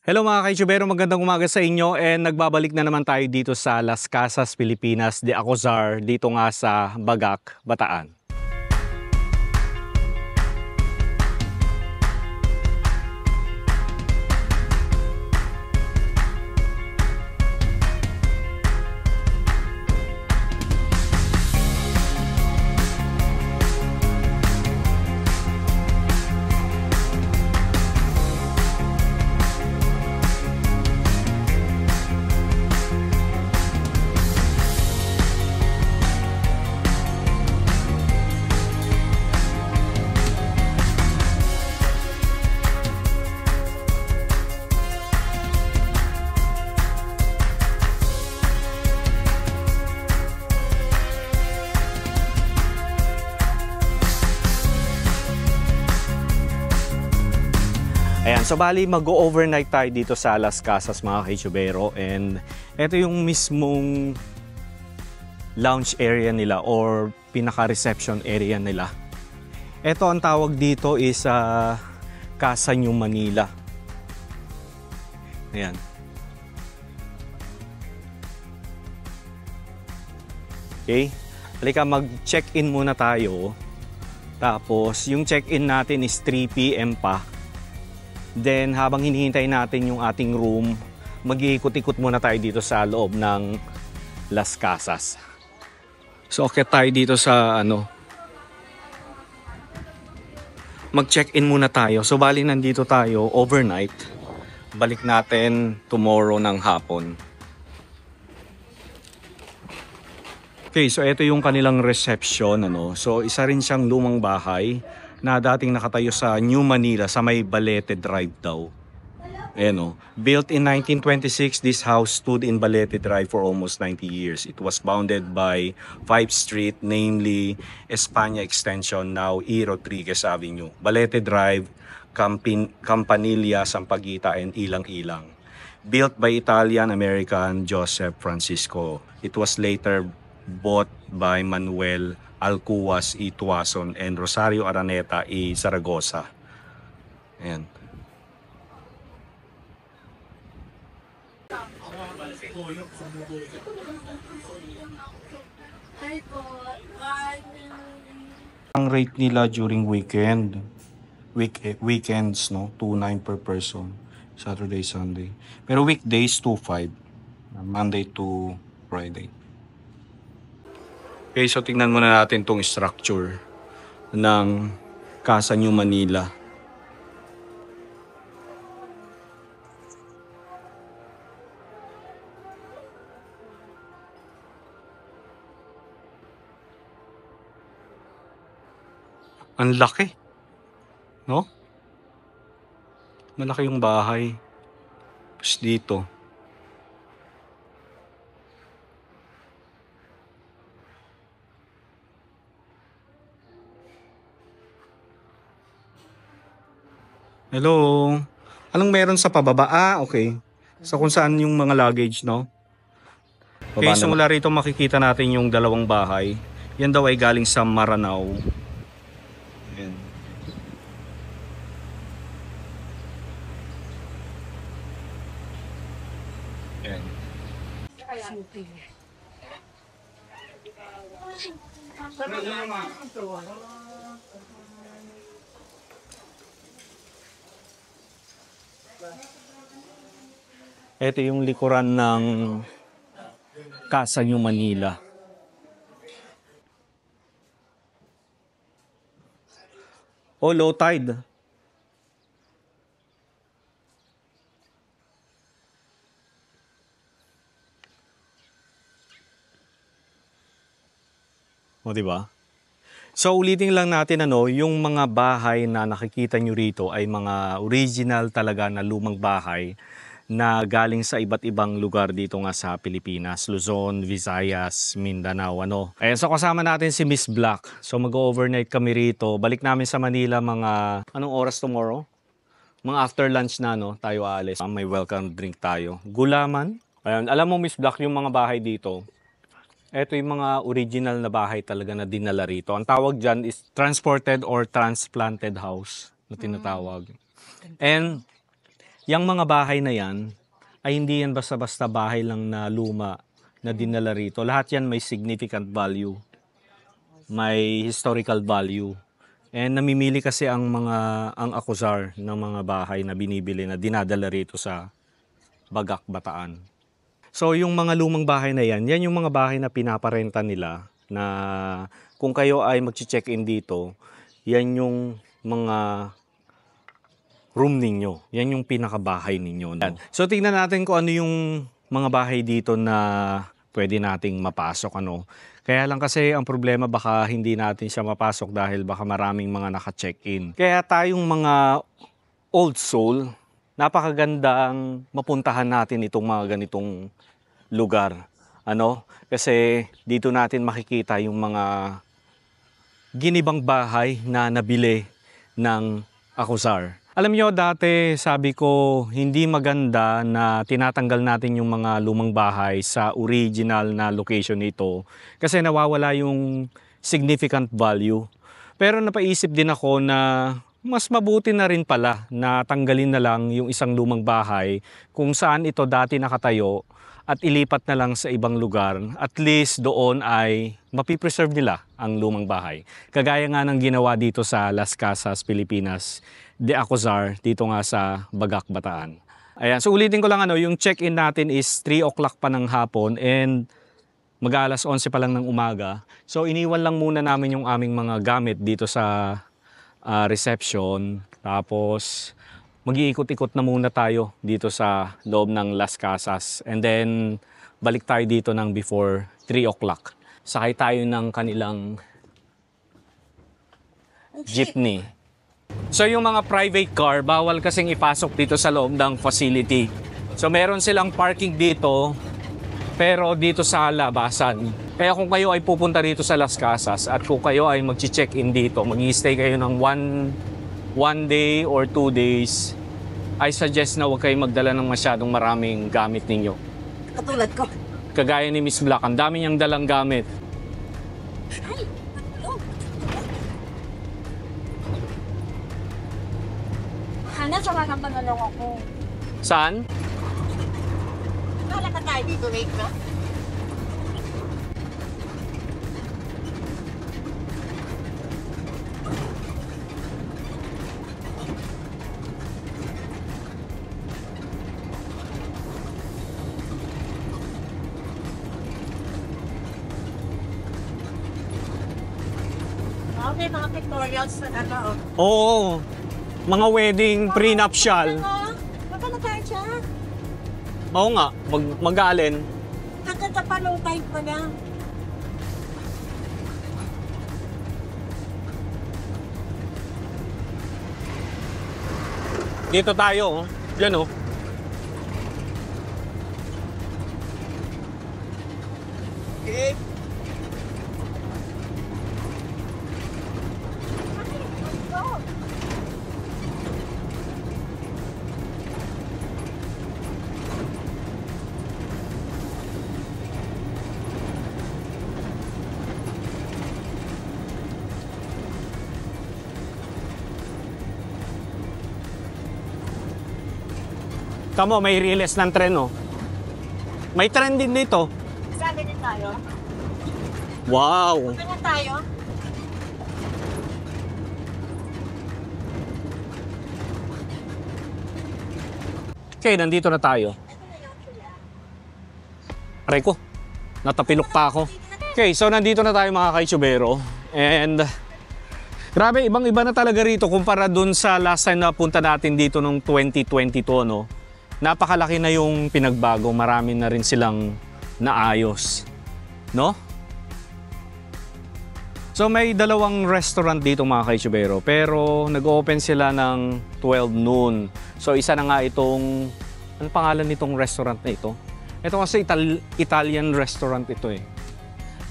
Hello mga kaitsubero, magandang umaga sa inyo and nagbabalik na naman tayo dito sa Las Casas, Pilipinas, de Acozar, dito nga sa Bagak, Bataan. Ayan, so bali mag-overnight tayo dito sa Las Casas mga kaitsubero and ito yung mismong lounge area nila or pinaka-reception area nila. Ito ang tawag dito is Casa New Manila. Ayan. Okay, halika mag-check-in muna tayo. Tapos yung check-in natin is 3 PM pa. Then habang hinihintay natin yung ating room, mag-iikot-ikot muna tayo dito sa loob ng Las Casas. So okay tayo dito sa mag-check-in muna tayo. So bali nandito tayo overnight. Balik natin tomorrow ng hapon. Okay, so ito yung kanilang reception. So isa rin siyang lumang bahay na dating nakatayo sa New Manila sa may Balete Drive daw. Ayan, built in 1926, this house stood in Balete Drive for almost 90 years. It was bounded by 5th Street, namely España Extension, now E. Rodriguez Avenue, Balete Drive, Campanilla, Sampaguita, and Ilang-Ilang. Built by Italian-American Joseph Francisco. It was later bought by Manuel Alcuas y Tuason and Rosario Araneta y Zaragoza. Ayan. Ang rate nila during weekends, 2.9 per person, Saturday, Sunday. Pero weekdays 2.5, Monday to Friday. Okay, so tingnan muna natin tong structure ng Casa New Manila. Ang laki, no? Malaki yung bahay. Tapos dito. Hello. Anong meron sa pababa? Okay. So kung saan yung mga luggage, no? Okay, so mula rito makikita natin yung dalawang bahay. Yan daw ay galing sa Maranao. Ayan. Ayan. Ito yung likuran ng Casa New Manila. Oh, low tide. O, diba? So, ulitin lang natin yung mga bahay na nakikita nyo rito ay mga original talaga na lumang bahay na galing sa iba't ibang lugar dito nga sa Pilipinas, Luzon, Visayas, Mindanao, Ayan, so kasama natin si Miss Black. So mag-overnight kami rito. Balik namin sa Manila mga, anong oras tomorrow? Mga after lunch na, tayo aalis. May welcome drink tayo. Gulaman. Ayan, alam mo Miss Black, yung mga bahay dito, ito yung mga original na bahay talaga na dinala rito. Ang tawag dyan is transported or transplanted house na tinatawag. And Yang mga bahay na yan, ay hindi yan basta-basta bahay lang na luma na dinala rito. Lahat yan may significant value, may historical value. And namimili kasi ang akusar ng mga bahay na binibili na dinadala rito sa Bagak, Bataan. So yung mga lumang bahay na yan yung mga bahay na pinaparenta nila na kung kayo ay mag-check-in dito, yan yung mga room ninyo. Yan yung pinakabahay ninyo. No? So tingnan natin kung ano yung mga bahay dito na pwede nating mapasok. Ano. Kaya lang kasi ang problema baka hindi natin siya mapasok dahil baka maraming mga naka-check-in. Kaya tayong mga old soul, napakagandang mapuntahan natin itong mga ganitong lugar. Ano? Kasi dito natin makikita yung mga ginibang bahay na nabili ng akusar. Alam nyo, dati sabi ko hindi maganda na tinatanggal natin yung mga lumang bahay sa original na location nito kasi nawawala yung significant value. Pero napaisip din ako na mas mabuti na rin pala na tanggalin na lang yung isang lumang bahay kung saan ito dati nakatayo at ilipat na lang sa ibang lugar. At least doon ay mapipreserve nila ang lumang bahay. Kagaya nga ng ginawa dito sa Las Casas, Pilipinas, de Acuzar, dito nga sa Bagak, Bataan. Ayan, so ulitin ko lang yung check-in natin is 3 o'clock pa ng hapon and mag-alas 11 pa lang ng umaga. So iniwan lang muna namin yung aming mga gamit dito sa reception. Tapos mag-iikot-ikot na muna tayo dito sa loob ng Las Casas. And then balik tayo dito ng before 3 o'clock. Sakay tayo ng kanilang jeepney. So yung mga private car, bawal kasing ipasok dito sa loob ng facility. So meron silang parking dito, pero dito sa labasan. Kaya kung kayo ay pupunta dito sa Las Casas at kung kayo ay mag-check-in dito, mag-i-stay kayo ng one day or 2 days, I suggest na huwag kayong magdala ng masyadong maraming gamit ninyo. Katulad ko. Kagaya ni Miss Black, ang dami niyang dalang gamit. Ay, oh. Hana, sa mga pangalong ako. Saan? Kala ka tayo dito, wait na. Okay, mga pictorials na Oo, mga wedding, prenuptial. Baka na tayo siya. Oo nga, mag-aalin. Hanggang sa palong time pa na. Dito tayo, oh. Diyan, oh. Okay. Tamo, may release ng tren, oh. May tren din dito. Saan din tayo? Wow! Saan tayo? Okay, nandito na tayo. Aray ko, natapilok pa ako. Okay, so nandito na tayo mga kaitsubero. And grabe, ibang-iba na talaga rito kumpara dun sa last time na punta natin dito nung 2022, no? Napakalaki na yung pinagbago. Marami na rin silang naayos, no? So may dalawang restaurant dito mga kaitsubero, pero nag-open sila ng 12 noon. So isa na nga itong, ano pangalan nitong restaurant na ito? Ito kasi Italian restaurant ito eh.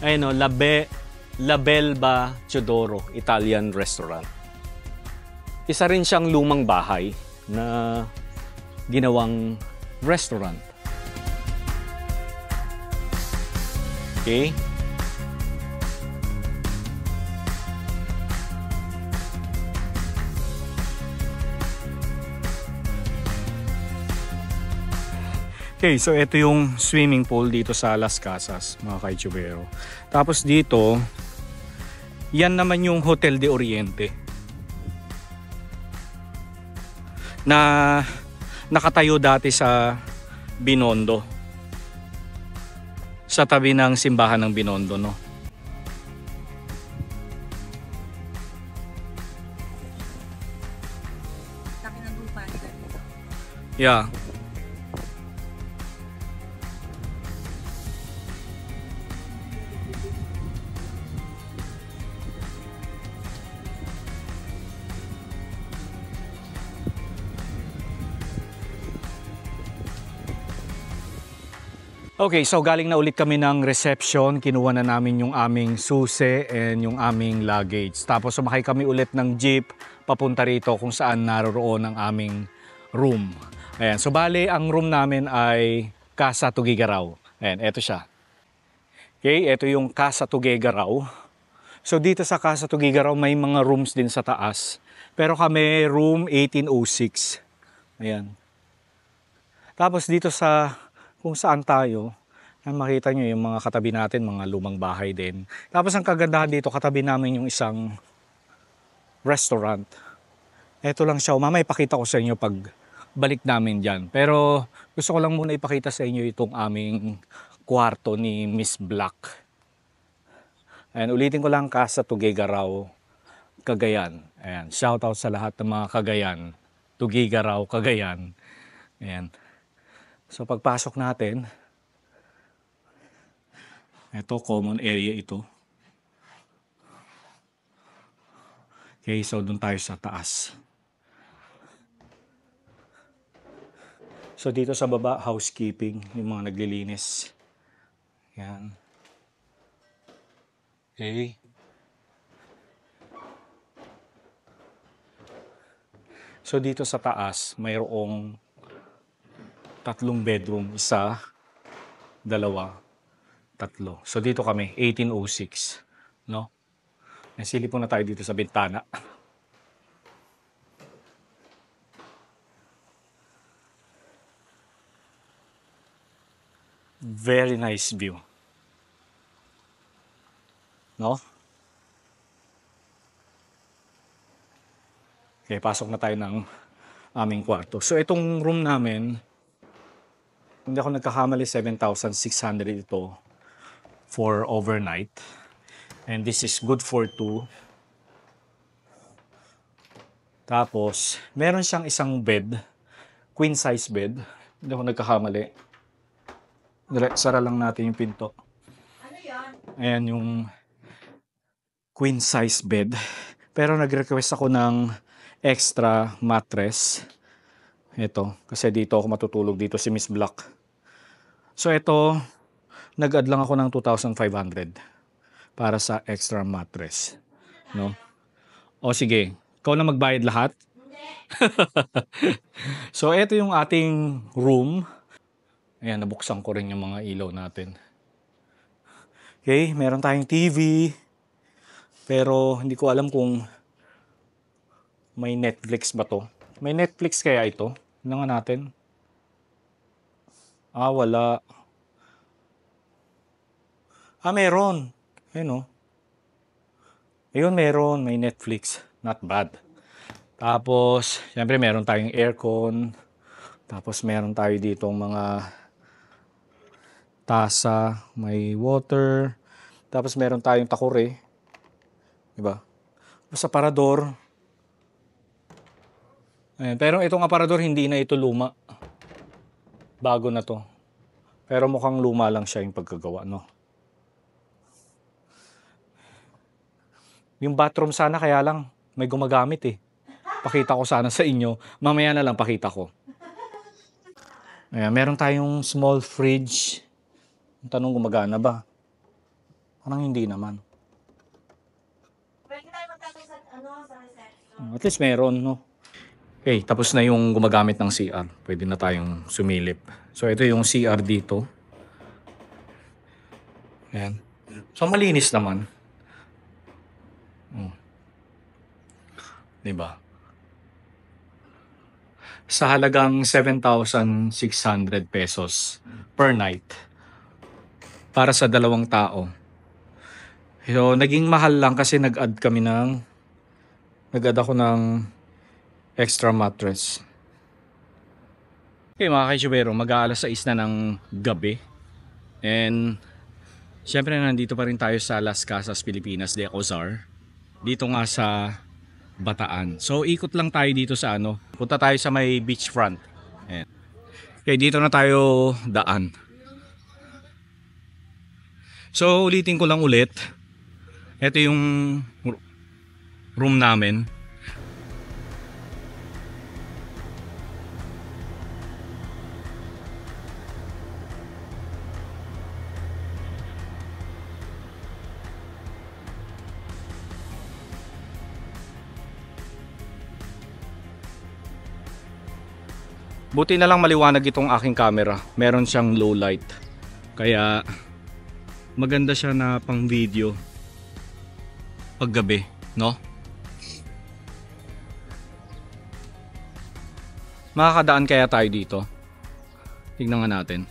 Ayun, no, La Belva Teodoro Italian restaurant. Isa rin siyang lumang bahay na ginawang restaurant. Okay? Okay, so ito yung swimming pool dito sa Las Casas, mga ka-Itubero. Tapos dito, yan naman yung Hotel de Oriente na nakatayo dati sa Binondo. Sa tabi ng simbahan ng Binondo, no? Laki ng lupa nila dito. Yeah. Okay, so galing na ulit kami ng reception. Kinuha na namin yung aming susi and yung aming luggage. Tapos sumakay kami ulit ng jeep papunta rito kung saan naroon ang aming room. Ayan, so bale ang room namin ay Casa Tugigaraw. Ayan, eto siya. Okay, eto yung Casa Tugigaraw. So dito sa Casa Tugigaraw may mga rooms din sa taas. Pero kami room 1806. Ayan. Tapos dito sa kung saan tayo, makita nyo yung mga katabi natin, mga lumang bahay din. Tapos ang kagandahan dito, katabi namin yung isang restaurant. Ito lang siya. Mamaya ipakita ko sa inyo pag balik namin dyan. Pero gusto ko lang muna ipakita sa inyo itong aming kwarto ni Miss Black. Ayan, ulitin ko lang, Casa Tugigaraw, Cagayan. Ayan, shoutout sa lahat ng mga Cagayan. Tugigaraw, Cagayan. Ayan. So pagpasok natin, ito common area ito. Okay, so doon tayo sa taas. So dito sa baba, housekeeping, yung mga naglilinis. Yan. Okay. So dito sa taas, mayroong 3 bedroom, 1, 2, 3. So dito kami, 1806, no? Nasilip na tayo dito sa bintana. Very nice view. No? Okay, pasok na tayo ng aming kwarto. So itong room namin, hindi ako nagkakamali, 7,600 ito for overnight. And this is good for 2. Tapos, meron siyang isang bed, queen size bed. Hindi ako nagkakamali. Sara lang natin yung pinto. Ano yan? Ayan yung queen size bed. Pero nag-request ako ng extra mattress. Ito, kasi dito ako matutulog dito si Miss Black. So ito, nag-add lang ako ng 2,500 para sa extra mattress, no? O sige, ikaw na magbayad lahat. So ito yung ating room. Ayan, nabuksan ko rin yung mga ilaw natin. Okay, meron tayong TV. Pero hindi ko alam kung may Netflix ba to. May Netflix kaya ito? Tingnan nga natin. Ah, wala. Ah, meron. Ayun, oh. Ayun, meron. May Netflix. Not bad. Tapos, syempre meron tayong aircon. Tapos meron tayo dito mga tasa. May water. Tapos meron tayong takore. Diba? Sa parador. Ayan. Pero itong aparador, hindi na ito luma. Bago na to. Pero mukhang luma lang siya yung pagkagawa, no? Yung bathroom sana kaya lang may gumagamit eh. Pakita ko sana sa inyo. Mamaya na lang pakita ko. Ayan, meron tayong small fridge. Ang tanong, gumagana ba? Parang hindi naman. Pwede tayo magkasal sa, sa reception. At least meron, no? Okay, tapos na yung gumagamit ng CR. Pwede na tayong sumilip. So, ito yung CR dito. Ayan. So, malinis naman. Diba? sa halagang 7,600 pesos per night para sa 2 tao. So, naging mahal lang kasi nag-add ako ng extra mattress. Okay mga kaisubero, mag-aalas 6 na ng gabi. And syempre nandito pa rin tayo sa Las Casas, Pilipinas, de Ozar. Dito nga sa Bataan. So ikot lang tayo dito sa punta tayo sa may beachfront. Ayan. Okay, dito na tayo daan. So ulitin ko lang ulit. Ito yung room namin. Buti na lang maliwanag itong aking camera. Meron siyang low light. Kaya maganda siya na pang video paggabi, no? Makakadaan kaya tayo dito? Tignan nga natin.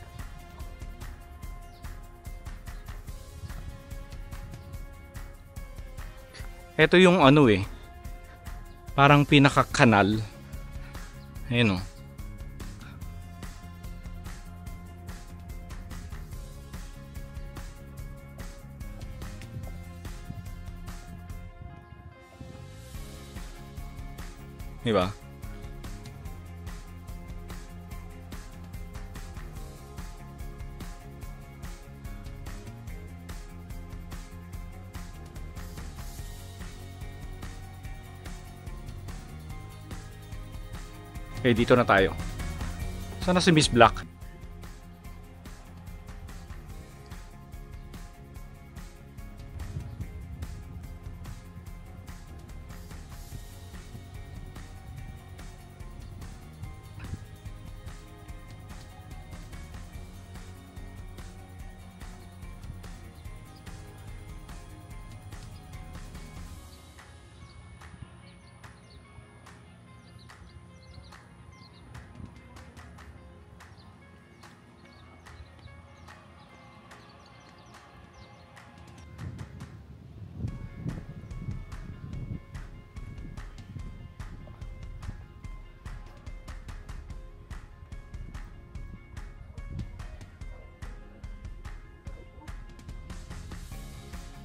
Ito yung parang pinaka-kanal. Ayun o. Diba? Okay, dito na tayo. Sana si Miss Black?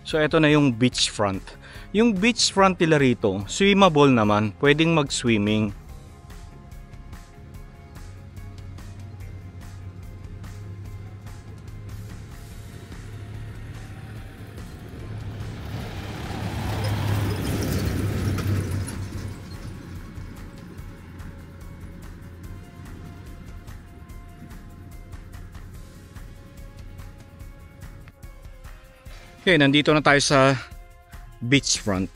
So ito na yung beachfront. Yung beachfront nila rito, swimmable naman. Pwedeng mag-swimming. Okay, nandito na tayo sa beachfront.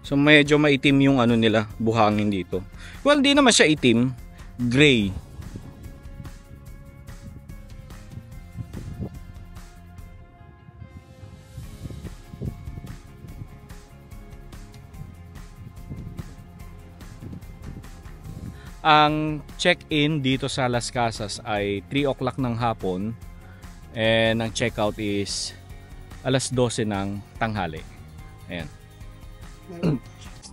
So medyo maitim yung nila, buhangin dito. Well, di naman siya itim, gray. Ang check-in dito sa Las Casas ay 3 o'clock ng hapon. And ang checkout is alas 12 ng tanghali. Ayan.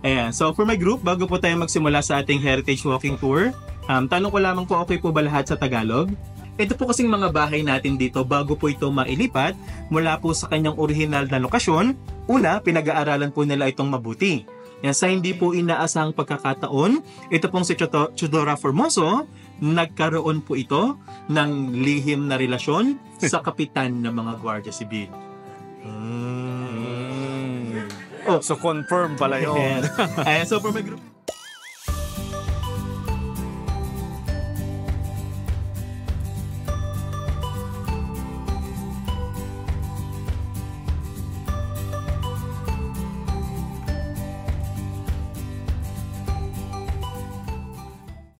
Ayan. So for my group, bago po tayo magsimula sa ating Heritage Walking Tour, tanong ko lamang po, okay po ba lahat sa Tagalog? Ito po kasing mga bahay natin dito, bago po ito mailipat mula po sa kanyang original na lokasyon, una, pinag-aaralan po nila itong mabuti. Yan, sa hindi po inaasahang pagkakataon, ito pong si Chodora Formoso, nagkaroon po ito ng lihim na relasyon sa kapitan ng mga Guardia Civil. So confirm pala yun. Ayan. So for my group,